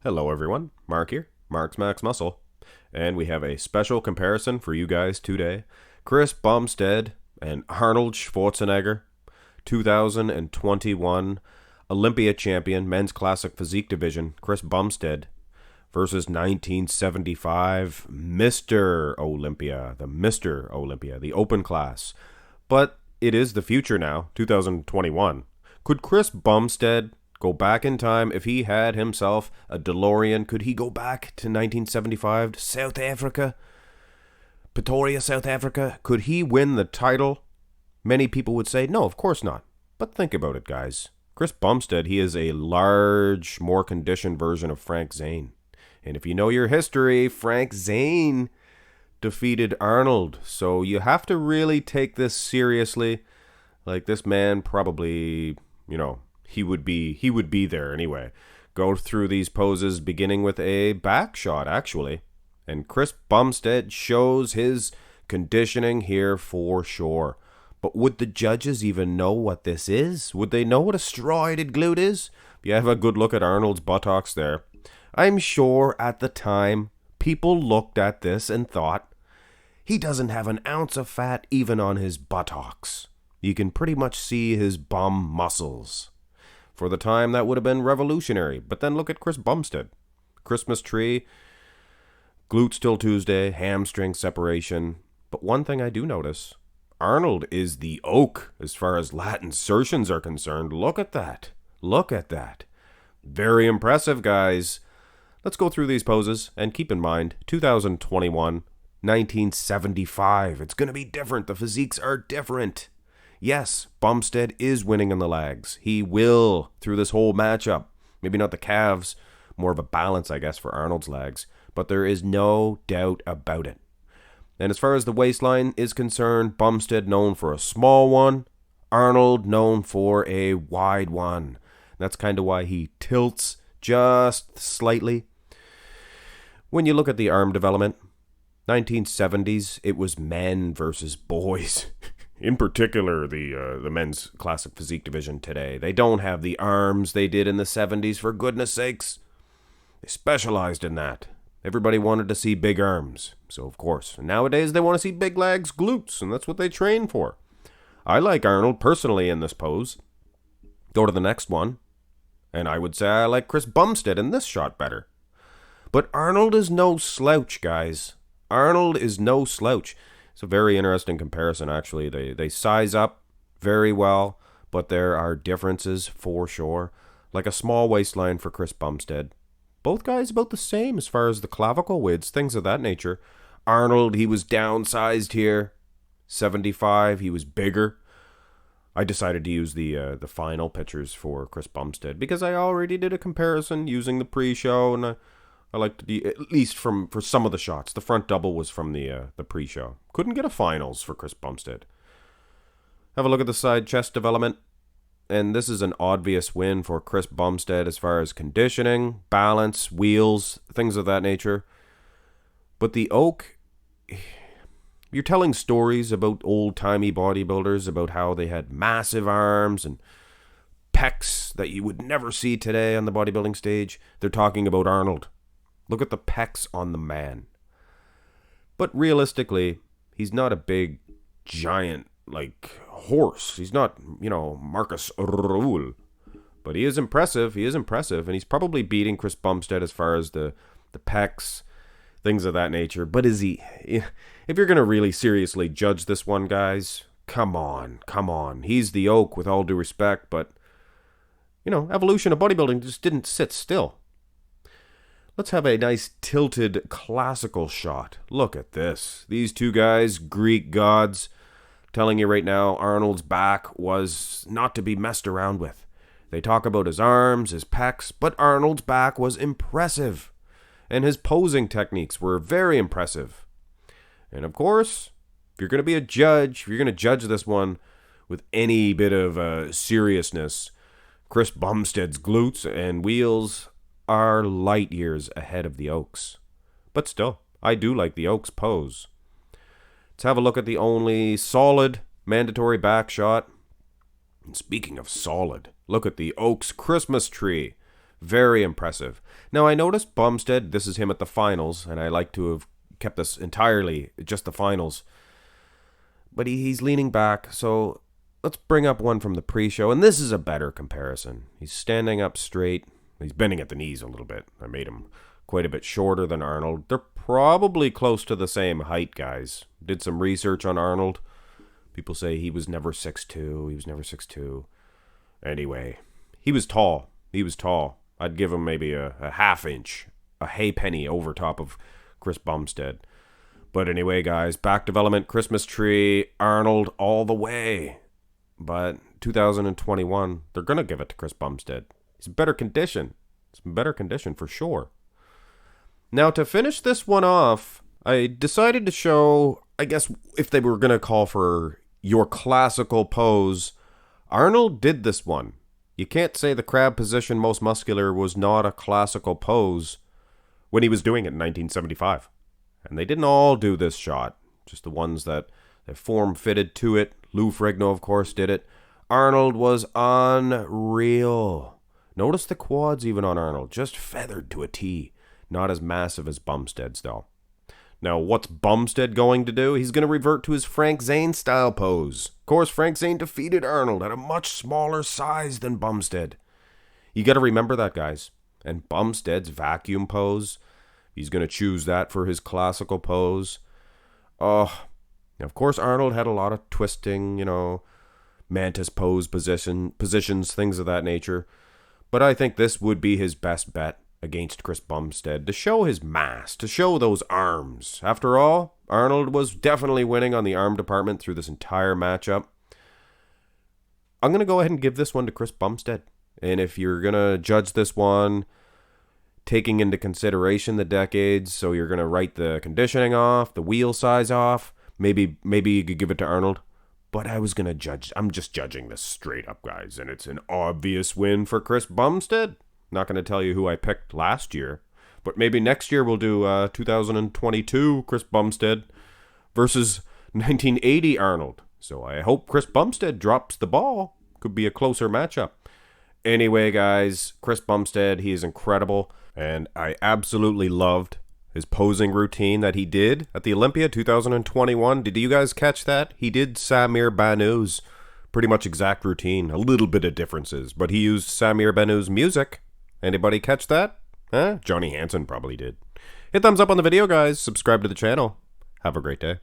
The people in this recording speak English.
Hello everyone, Mark here, Mark's Max Muscle, and we have a special comparison for you guys today. Chris Bumstead and Arnold Schwarzenegger, 2021 Olympia champion, men's classic physique division, Chris Bumstead versus 1975 Mr. Olympia, the open class. But it is the future now, 2021. Could Chris Bumstead go back in time if he had himself a DeLorean? Could he go back to 1975, South Africa, Pretoria, South Africa? Could he win the title? Many people would say, no, of course not. But think about it, guys. Chris Bumstead, he is a large, more conditioned version of Frank Zane. And if you know your history, Frank Zane defeated Arnold. So you have to really take this seriously. Like, this man probably, he would be there anyway. Go through these poses beginning with a back shot, actually. And Chris Bumstead shows his conditioning here for sure. But would the judges even know what this is? Would they know what a striated glute is? If you have a good look at Arnold's buttocks there, I'm sure at the time people looked at this and thought, he doesn't have an ounce of fat even on his buttocks. You can pretty much see his bum muscles. For the time, that would have been revolutionary. But then look at Chris Bumstead. Christmas tree, glutes till Tuesday, hamstring separation. But one thing I do notice, Arnold is the oak as far as lat insertions are concerned. Look at that. Look at that. Very impressive, guys. Let's go through these poses and keep in mind, 2021, 1975. It's going to be different. The physiques are different. Yes, Bumstead is winning in the legs. He will through this whole matchup. Maybe not the calves, more of a balance, I guess, for Arnold's legs. But there is no doubt about it. And as far as the waistline is concerned, Bumstead known for a small one, Arnold known for a wide one. That's kind of why he tilts just slightly. When you look at the arm development, 1970s, it was men versus boys. In particular, the men's classic physique division today. They don't have the arms they did in the 70s, for goodness sakes. They specialized in that. Everybody wanted to see big arms. So, of course, nowadays they want to see big legs, glutes, and that's what they train for. I like Arnold personally in this pose. Go to the next one, and I would say I like Chris Bumstead in this shot better. But Arnold is no slouch, guys. Arnold is no slouch. It's a very interesting comparison, actually. They size up very well, but there are differences for sure. Like a small waistline for Chris Bumstead. Both guys about the same as far as the clavicle widths, things of that nature. Arnold, he was downsized here. 75, he was bigger. I decided to use the final pictures for Chris Bumstead because I already did a comparison using the pre-show, and I like to be, at least for some of the shots. The front double was from the pre-show. Couldn't get a finals for Chris Bumstead. Have a look at the side chest development. And this is an obvious win for Chris Bumstead as far as conditioning, balance, wheels, things of that nature. But the oak, you're telling stories about old-timey bodybuilders, about how they had massive arms and pecs that you would never see today on the bodybuilding stage. They're talking about Arnold. Look at the pecs on the man. But realistically, he's not a big, giant, horse. He's not, Marcus Ruhl. But he is impressive. And he's probably beating Chris Bumstead as far as the pecs, things of that nature. But is he... If you're going to really seriously judge this one, guys, come on. He's the oak, with all due respect. But, evolution of bodybuilding just didn't sit still. Let's have a nice tilted classical shot. Look at this. These two guys, Greek gods. Telling you right now, Arnold's back was not to be messed around with. They talk about his arms, his pecs, but Arnold's back was impressive. And his posing techniques were very impressive. And of course, if you're going to be a judge, if you're going to judge this one with any bit of seriousness, Chris Bumstead's glutes and wheels are light years ahead of the Oaks. But still, I do like the Oaks pose. Let's have a look at the only solid mandatory back shot. And speaking of solid, look at the Oaks Christmas tree. Very impressive. Now, I noticed Bumstead, this is him at the finals, and I like to have kept this entirely just the finals. But he's leaning back, so let's bring up one from the pre-show, and this is a better comparison. He's standing up straight. He's bending at the knees a little bit. I made him quite a bit shorter than Arnold. They're probably close to the same height, guys. Did some research on Arnold. People say he was never 6'2". He was never 6'2". Anyway, he was tall. He was tall. I'd give him maybe a half inch, a halfpenny over top of Chris Bumstead. But anyway, guys, back development, Christmas tree, Arnold all the way. But 2021, they're going to give it to Chris Bumstead. He's in better condition. He's in better condition for sure. Now, to finish this one off, I decided to show, I guess, if they were going to call for your classical pose, Arnold did this one. You can't say the crab position most muscular was not a classical pose when he was doing it in 1975. And they didn't all do this shot, just the ones that form fitted to it. Lou Ferrigno, of course, did it. Arnold was unreal. Notice the quads even on Arnold, just feathered to a T. Not as massive as Bumstead's, though. Now, what's Bumstead going to do? He's going to revert to his Frank Zane style pose. Of course, Frank Zane defeated Arnold at a much smaller size than Bumstead. You got to remember that, guys. And Bumstead's vacuum pose, he's going to choose that for his classical pose. Oh, of course, Arnold had a lot of twisting, mantis pose positions, things of that nature. But I think this would be his best bet against Chris Bumstead, to show his mass, to show those arms. After all, Arnold was definitely winning on the arm department through this entire matchup. I'm going to go ahead and give this one to Chris Bumstead. And if you're going to judge this one, taking into consideration the decades, so you're going to write the conditioning off, the wheel size off, maybe you could give it to Arnold. But I'm just judging this straight up, guys, and it's an obvious win for Chris Bumstead. Not going to tell you who I picked last year, but maybe next year we'll do 2022 Chris Bumstead versus 1980 Arnold. So I hope Chris Bumstead drops the ball. Could be a closer matchup. Anyway, guys, Chris Bumstead, he is incredible, and I absolutely loved his posing routine that he did at the Olympia 2021. Did you guys catch that? He did Samir Banu's pretty much exact routine. A little bit of differences, but he used Samir Banu's music. Anybody catch that? Johnny Hansen probably did. Hit thumbs up on the video, guys. Subscribe to the channel. Have a great day.